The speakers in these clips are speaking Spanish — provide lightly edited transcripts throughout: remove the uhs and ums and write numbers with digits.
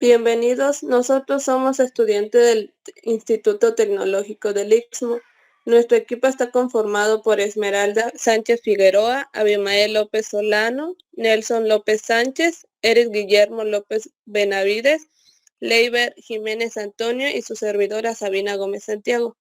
Bienvenidos, nosotros somos estudiantes del Instituto Tecnológico del Istmo. Nuestro equipo está conformado por Esmeralda Sánchez Figueroa, Abimael López Solano, Nelson López Sánchez, Eric Guillermo López Benavides, Leiber Jiménez Antonio y su servidora Sabina Gómez Santiago.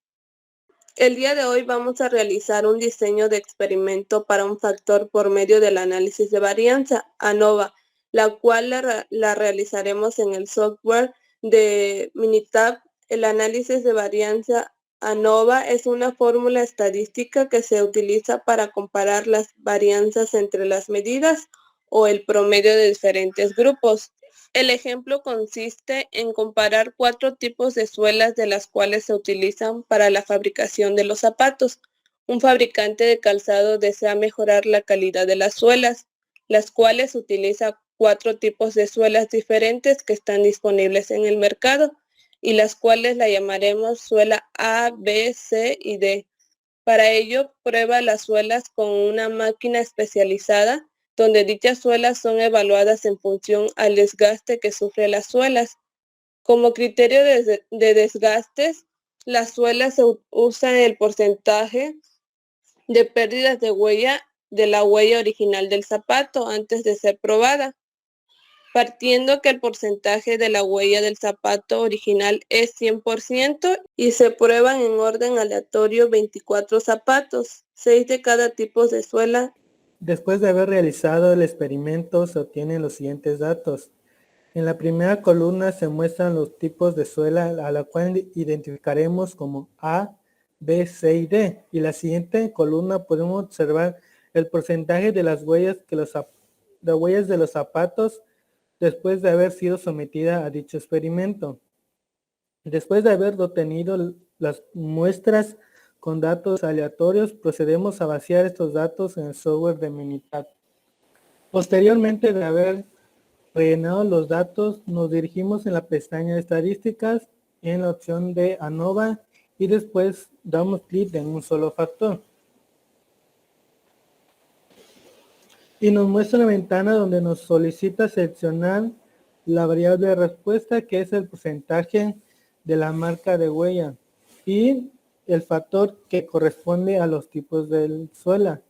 El día de hoy vamos a realizar un diseño de experimento para un factor por medio del análisis de varianza, ANOVA, la cual la realizaremos en el software de Minitab. El análisis de varianza ANOVA es una fórmula estadística que se utiliza para comparar las varianzas entre las medidas o el promedio de diferentes grupos. El ejemplo consiste en comparar 4 tipos de suelas de las cuales se utilizan para la fabricación de los zapatos. Un fabricante de calzado desea mejorar la calidad de las suelas, las cuales utiliza 4 tipos de suelas diferentes que están disponibles en el mercado y las cuales la llamaremos suela A, B, C y D. Para ello, prueba las suelas con una máquina especializada donde dichas suelas son evaluadas en función al desgaste que sufren las suelas. Como criterio de desgastes, las suelas se usan el porcentaje de pérdidas de huella de la huella original del zapato antes de ser probada, partiendo que el porcentaje de la huella del zapato original es 100% y se prueban en orden aleatorio 24 zapatos, 6 de cada tipo de suela. Después de haber realizado el experimento, se obtienen los siguientes datos. En la primera columna se muestran los tipos de suela a la cual identificaremos como A, B, C y D. Y la siguiente columna podemos observar el porcentaje de las huellas de los zapatos después de haber sido sometida a dicho experimento. Después de haber obtenido las muestras con datos aleatorios, procedemos a vaciar estos datos en el software de Minitab. Posteriormente de haber rellenado los datos, nos dirigimos en la pestaña de estadísticas, en la opción de ANOVA y después damos clic en un solo factor. Y nos muestra una ventana donde nos solicita seleccionar la variable de respuesta, que es el porcentaje de la marca de huella y el factor que corresponde a los tipos de suela.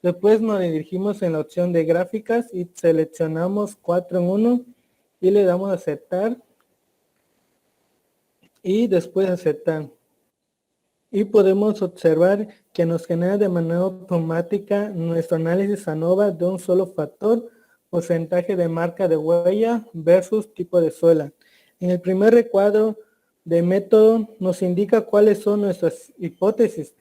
Después nos dirigimos en la opción de gráficas y seleccionamos 4 en 1 y le damos a aceptar y después aceptar. Y podemos observar que nos genera de manera automática nuestro análisis ANOVA de un solo factor, porcentaje de marca de huella versus tipo de suela. En el primer recuadro de método nos indica cuáles son nuestras hipótesis.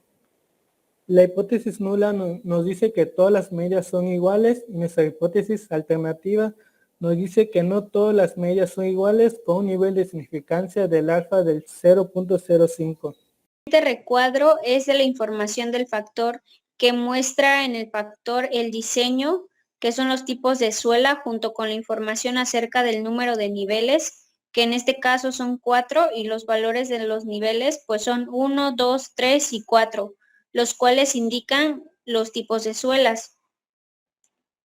La hipótesis nula nos dice que todas las medias son iguales y nuestra hipótesis alternativa nos dice que no todas las medias son iguales con un nivel de significancia del alfa del 0.05. Este recuadro es de la información del factor que muestra en el factor el diseño, que son los tipos de suela, junto con la información acerca del número de niveles, que en este caso son 4, y los valores de los niveles pues son 1, 2, 3 y 4, los cuales indican los tipos de suelas.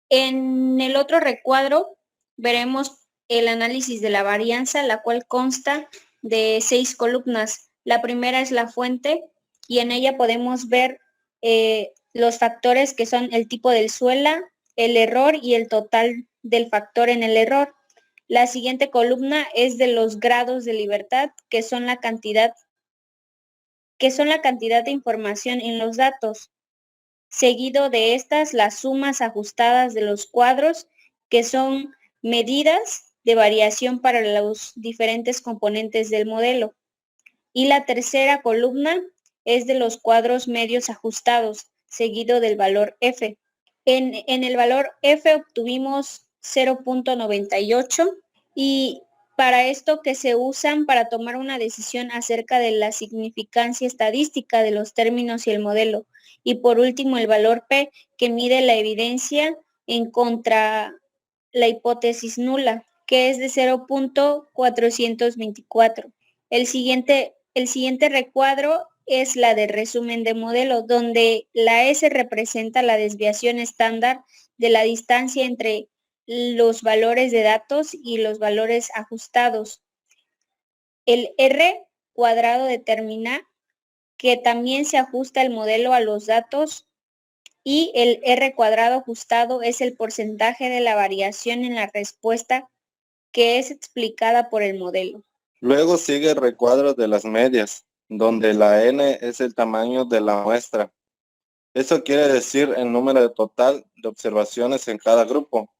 En el otro recuadro veremos el análisis de la varianza, la cual consta de 6 columnas. La primera es la fuente y en ella podemos ver los factores que son el tipo del suela, el error y el total del factor en el error. La siguiente columna es de los grados de libertad, que son la cantidad de información en los datos. Seguido de estas, las sumas ajustadas de los cuadros, que son medidas de variación para los diferentes componentes del modelo. Y la tercera columna es de los cuadros medios ajustados, seguido del valor F. En el valor F obtuvimos 0.98 y para esto que se usan para tomar una decisión acerca de la significancia estadística de los términos y el modelo. Y por último, el valor P, que mide la evidencia en contra la hipótesis nula, que es de 0.424. El siguiente recuadro es la de resumen de modelo, donde la S representa la desviación estándar de la distancia entre los valores de datos y los valores ajustados. El R cuadrado determina que también se ajusta el modelo a los datos y el R cuadrado ajustado es el porcentaje de la variación en la respuesta que es explicada por el modelo. Luego sigue el recuadro de las medias, donde la n es el tamaño de la muestra. Eso quiere decir el número total de observaciones en cada grupo.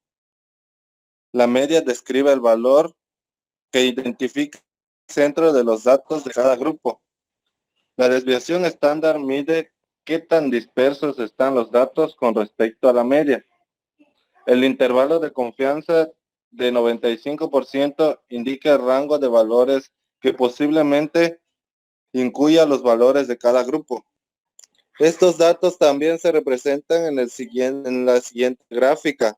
La media describe el valor que identifica el centro de los datos de cada grupo. La desviación estándar mide qué tan dispersos están los datos con respecto a la media. El intervalo de confianza de 95% indica el rango de valores que posiblemente incluya los valores de cada grupo. Estos datos también se representan en la siguiente gráfica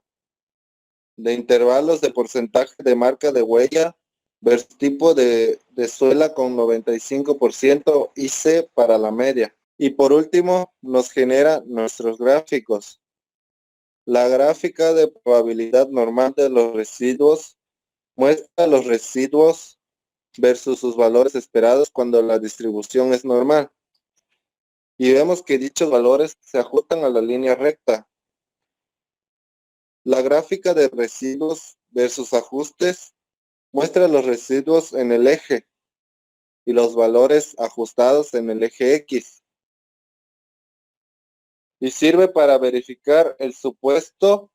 de intervalos de porcentaje de marca de huella versus tipo de suela con 95% IC para la media. Y por último, nos genera nuestros gráficos. La gráfica de probabilidad normal de los residuos muestra los residuos versus sus valores esperados cuando la distribución es normal. Y vemos que dichos valores se ajustan a la línea recta. La gráfica de residuos versus ajustes muestra los residuos en el eje y los valores ajustados en el eje X. Y sirve para verificar el supuesto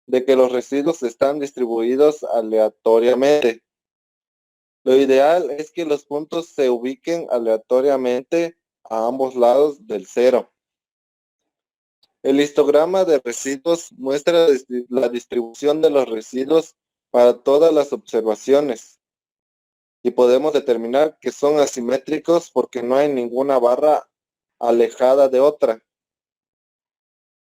de que los residuos están distribuidos aleatoriamente. Lo ideal es que los puntos se ubiquen aleatoriamente a ambos lados del cero. El histograma de residuos muestra la distribución de los residuos para todas las observaciones y podemos determinar que son asimétricos porque no hay ninguna barra alejada de otra.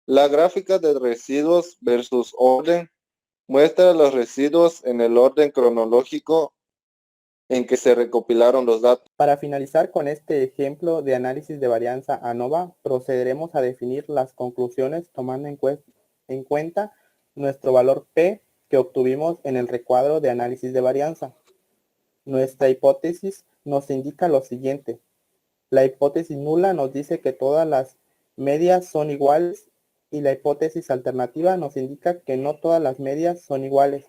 La gráfica de residuos versus orden muestra los residuos en el orden cronológico en que se recopilaron los datos. Para finalizar con este ejemplo de análisis de varianza ANOVA, procederemos a definir las conclusiones tomando en cuenta nuestro valor P que obtuvimos en el recuadro de análisis de varianza. Nuestra hipótesis nos indica lo siguiente. La hipótesis nula nos dice que todas las medias son iguales y la hipótesis alternativa nos indica que no todas las medias son iguales.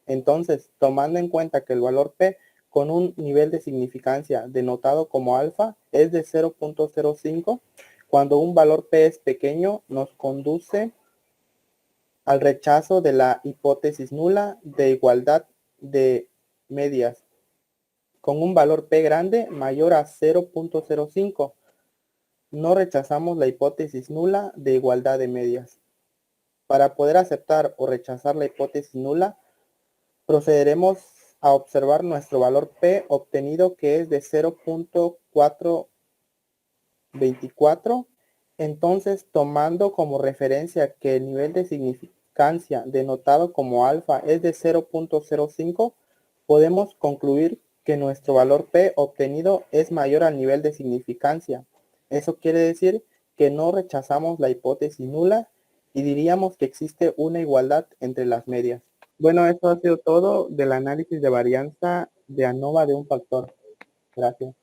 Entonces, tomando en cuenta que el valor P con un nivel de significancia denotado como alfa es de 0.05, cuando un valor P es pequeño nos conduce al rechazo de la hipótesis nula de igualdad de medias con un valor P grande mayor a 0.05. No rechazamos la hipótesis nula de igualdad de medias. Para poder aceptar o rechazar la hipótesis nula, procederemos a observar nuestro valor P obtenido que es de 0.424. Entonces, tomando como referencia que el nivel de significancia denotado como alfa es de 0.05, podemos concluir que nuestro valor P obtenido es mayor al nivel de significancia. Eso quiere decir que no rechazamos la hipótesis nula y diríamos que existe una igualdad entre las medias. Bueno, eso ha sido todo del análisis de varianza de ANOVA de un factor. Gracias.